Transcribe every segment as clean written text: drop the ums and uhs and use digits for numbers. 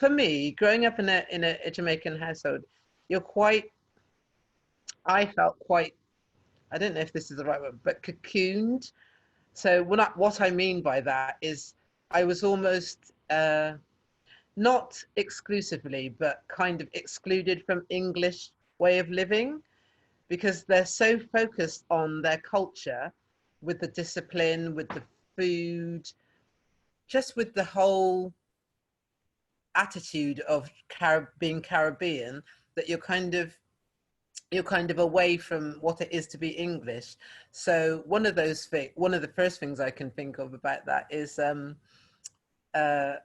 for me, growing up in a Jamaican household, I felt quite, I don't know if this is the right word, but cocooned. So what I mean by that is I was almost not exclusively, but kind of excluded from English way of living, because they're so focused on their culture, with the discipline, with the food, just with the whole attitude of being Caribbean, that you're kind of away from what it is to be English. So one of the first things I can think of about that is my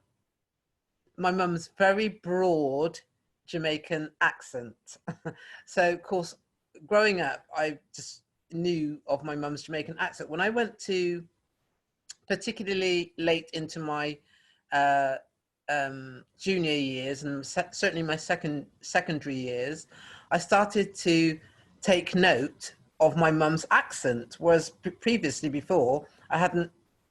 mum's very broad Jamaican accent. So of course, growing up, I just knew of my mum's Jamaican accent. When I went to, particularly late into my junior years, and certainly my secondary years, I started to take note of my mum's accent, whereas previously, before, it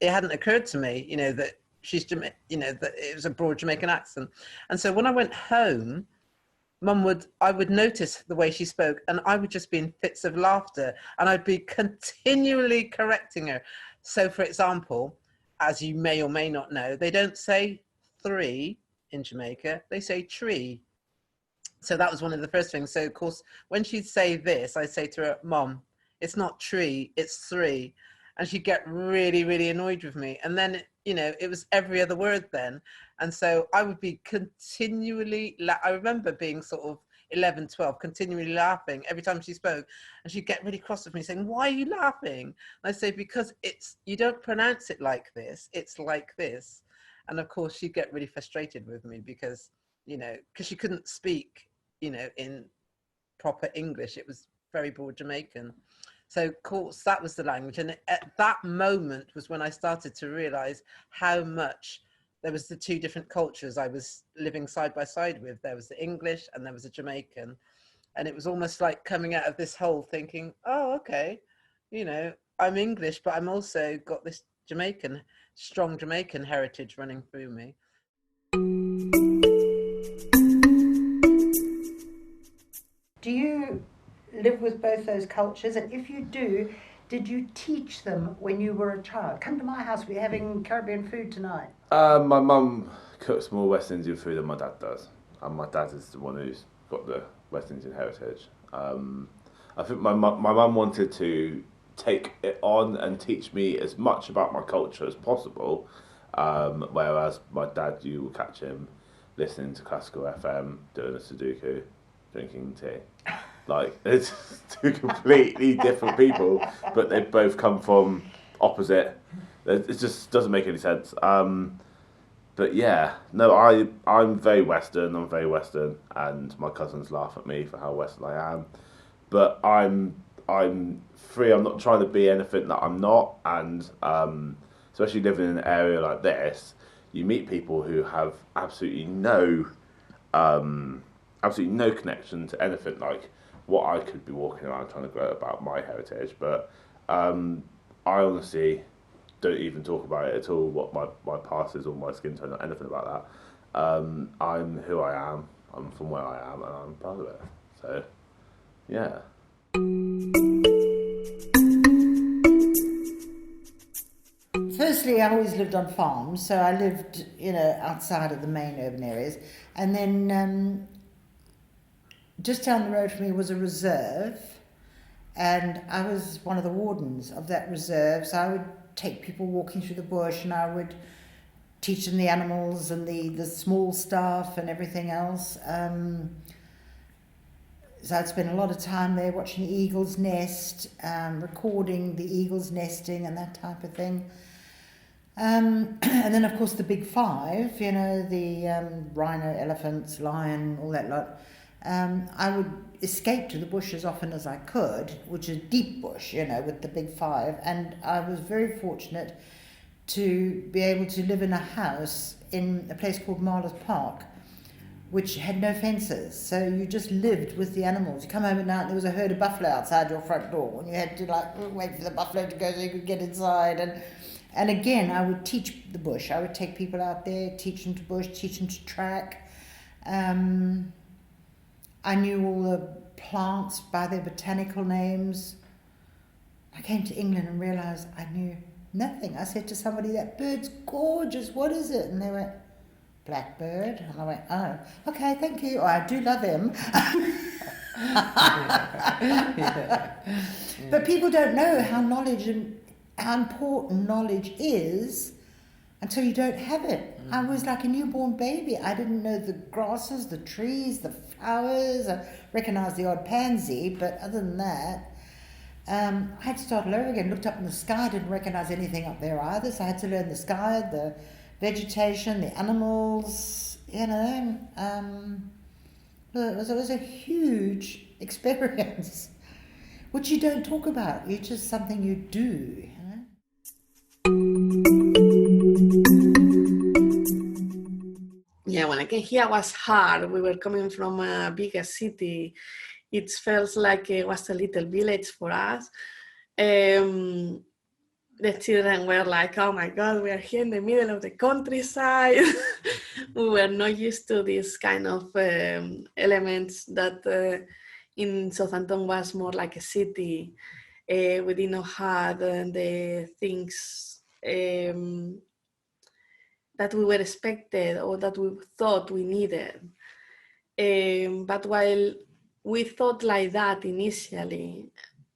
hadn't occurred to me, that that it was a broad Jamaican accent. And so when I went home, I would notice the way she spoke, and I would just be in fits of laughter, and I'd be continually correcting her. So, for example, as you may or may not know, they don't say three in Jamaica, they say tree. So that was one of the first things. So, of course, when she'd say this, I'd say to her, Mom, it's not tree, it's three. And she'd get really, really annoyed with me. And then, it was every other word then. And so I would be continually, I remember being sort of 11, 12, continually laughing every time she spoke. And she'd get really cross with me saying, why are you laughing? And I say, because you don't pronounce it like this, it's like this. And of course, she'd get really frustrated with me because she couldn't speak, in proper English. It was very broad Jamaican. So, of course, that was the language. And at that moment was when I started to realize how much there was the two different cultures I was living side by side with. There was the English and there was the Jamaican. And it was almost like coming out of this hole thinking, oh, okay, I'm English, but I'm also got this strong Jamaican heritage running through me. Do you live with both those cultures? And if you do, did you teach them when you were a child? Come to my house, we're having Caribbean food tonight. My mum cooks more West Indian food than my dad does. And my dad is the one who's got the West Indian heritage. I think my mum wanted to take it on and teach me as much about my culture as possible. Whereas my dad, you will catch him listening to classical FM, doing a Sudoku, drinking tea. Like, it's two completely different people, but they both come from opposite. It just doesn't make any sense. But yeah, no, I'm very Western, and my cousins laugh at me for how Western I am. But I'm free, I'm not trying to be anything that I'm not, and especially living in an area like this, you meet people who have absolutely no connection to anything like what I could be walking around trying to gloat about my heritage. But I honestly don't even talk about it at all, what my past is or my skin tone or anything about that. I'm who I am, I'm from where I am, and I'm proud of it. So, yeah. Firstly, I always lived on farms, so I lived, outside of the main urban areas. And then just down the road from me was a reserve, and I was one of the wardens of that reserve, so I would take people walking through the bush, and I would teach them the animals and the small stuff and everything else. So I'd spend a lot of time there watching the eagles nest, recording the eagles nesting and that type of thing. And then, of course, the big five, the rhino, elephants, lion, all that lot. I would escape to the bush as often as I could, which is deep bush, with the big five. And I was very fortunate to be able to live in a house in a place called Marla's Park, which had no fences. So you just lived with the animals. You come home at night and there was a herd of buffalo outside your front door, and you had to wait for the buffalo to go so you could get inside. And again, I would teach the bush. I would take people out there, teach them to bush, teach them to track. I knew all the plants by their botanical names. I came to England and realised I knew nothing. I said to somebody, "That bird's gorgeous, what is it?" And they went, "Blackbird." And I went, "Oh, okay, thank you. Oh, I do love him." But people don't know how important knowledge is until you don't have it. I was like a newborn baby. I didn't know the grasses, the trees, the flowers. I recognised the odd pansy, but other than that, I had to start all over again. Looked up in the sky, didn't recognise anything up there either, so I had to learn the sky, the vegetation, the animals, you know. It was a huge experience, which you don't talk about. It's just something you do, you know? Yeah, when I came here, it was hard. We were coming from a bigger city. It felt like it was a little village for us. The children were like, "Oh my God, we are here in the middle of the countryside." We were not used to this kind of elements that in Southampton was more like a city. We did not have the things that we were expected or that we thought we needed. But while we thought like that initially,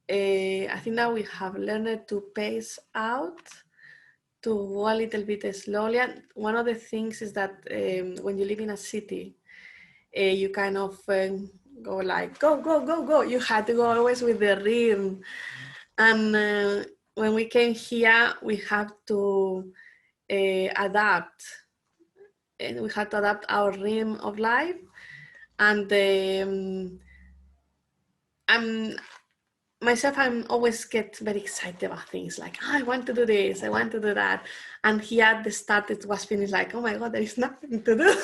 I think that we have learned to pace out, to go a little bit slowly. And one of the things is that when you live in a city, you kind of go like, go, go, go, go. You had to go always with the rhythm. And when we came here, we had to adapt. And we had to adapt our rhythm of life. And I'm always get very excited about things like, oh, I want to do this, I want to do that. And here at the start, it was finished like, oh my God, there is nothing to do.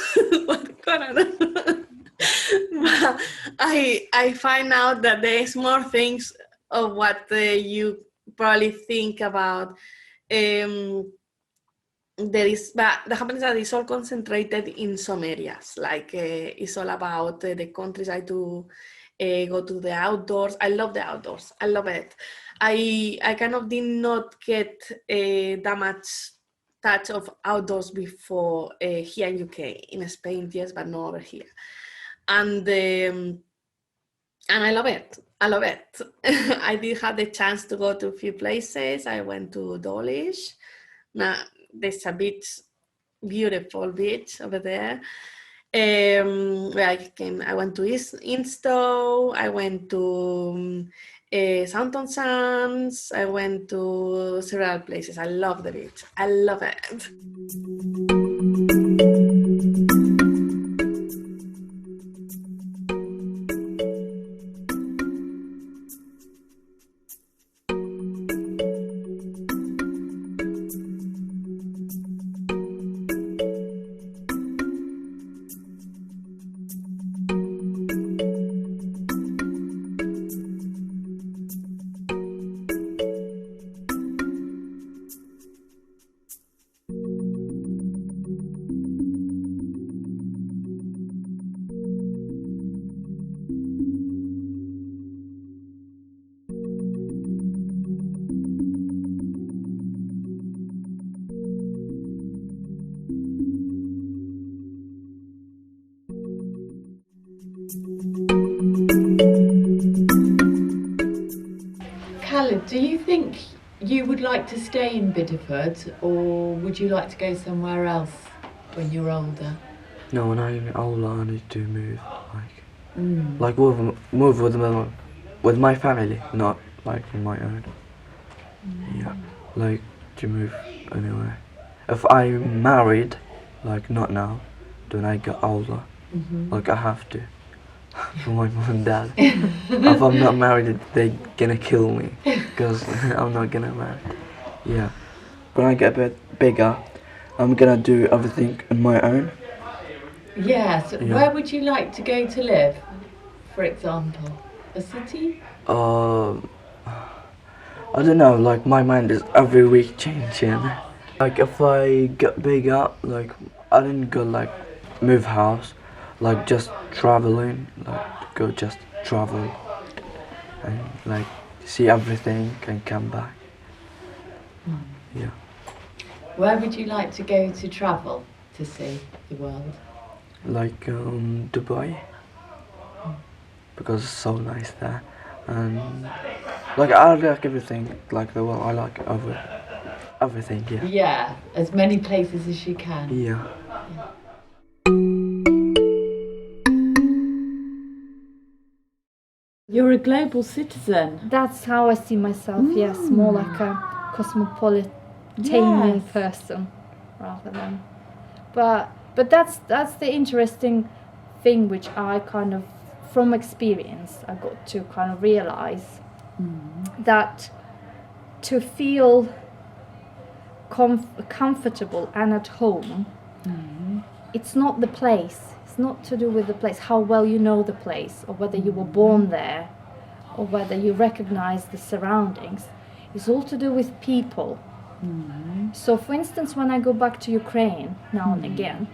What can I do? But I find out that there is more things of what you probably think about. There is, but the happens that it's all concentrated in some areas. Like it's all about the countryside to go to the outdoors. I love the outdoors. I love it. I kind of did not get that much touch of outdoors before here in UK. In Spain, yes, but not over here. And I love it. I love it. I did have the chance to go to a few places. I went to Dawlish. Now, there's a beach, beautiful beach over there. Where I went to Instow, I went to Southampton Sands, I went to several places. I love the beach. I love it. Khaled, do you think you would like to stay in Bideford, or would you like to go somewhere else when you're older? No, when I'm older, I need to move, like move with my family, not like on my own. Yeah, like to move anywhere. If I'm married, like not now, then I get older, like I have to. For my mom and dad. If I'm not married, they're gonna kill me because I'm not gonna marry. Yeah. When I get a bit bigger, I'm gonna do everything on my own. Yes. Yeah. Where would you like to go to live, for example? A city? I don't know, like my mind is every week changing. Like if I get bigger, like I didn't go like move house. like just traveling, like go just travel and like see everything and come back. Yeah. Where would you like to go to travel to see the world? Like Dubai, because it's so nice there, and like I like everything, like the world. I like everything. Yeah. Yeah, as many places as you can. Yeah. You're a global citizen. That's how I see myself, yes, more like a cosmopolitan person rather than. But that's the interesting thing which I kind of, from experience, I got to kind of realize that to feel comfortable and at home, it's not the place. It's not to do with the place, how well you know the place, or whether you were born there, or whether you recognize the surroundings. It's all to do with people. So, for instance, when I go back to Ukraine now and again,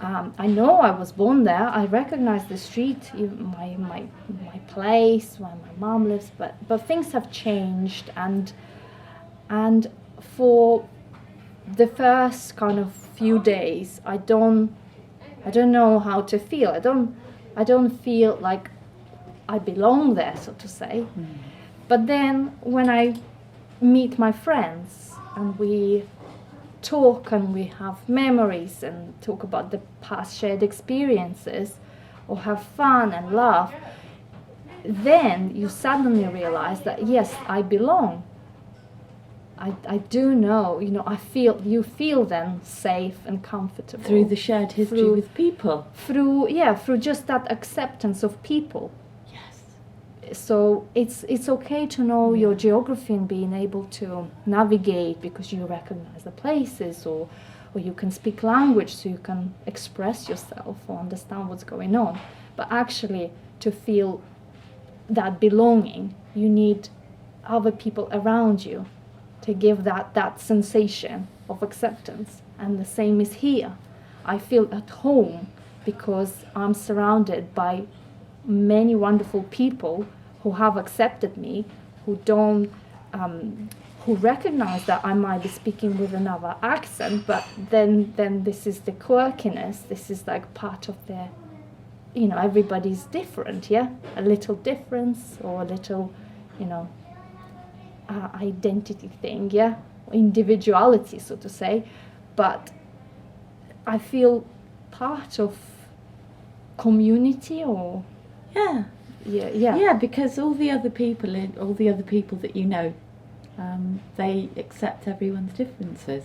I know I was born there. I recognize the street, my place, where my mom lives. But things have changed, and for the first kind of few days, I don't know how to feel. I don't feel like I belong there, so to say. But then when I meet my friends and we talk and we have memories and talk about the past shared experiences or have fun and laugh, then you suddenly realize that yes, I belong. I do know, you feel then safe and comfortable. Through the shared history with people. Through just that acceptance of people. Yes. So it's okay to know your geography and being able to navigate because you recognize the places, or you can speak language so you can express yourself or understand what's going on. But actually, to feel that belonging, you need other people around you to give that sensation of acceptance. And the same is here. I feel at home because I'm surrounded by many wonderful people who have accepted me, who recognize that I might be speaking with another accent, but then this is the quirkiness, this is like part of their, everybody's different, yeah? A little difference or a little, identity thing, yeah? Individuality, so to say. But I feel part of community or... Yeah, because all the other people that you know, they accept everyone's differences.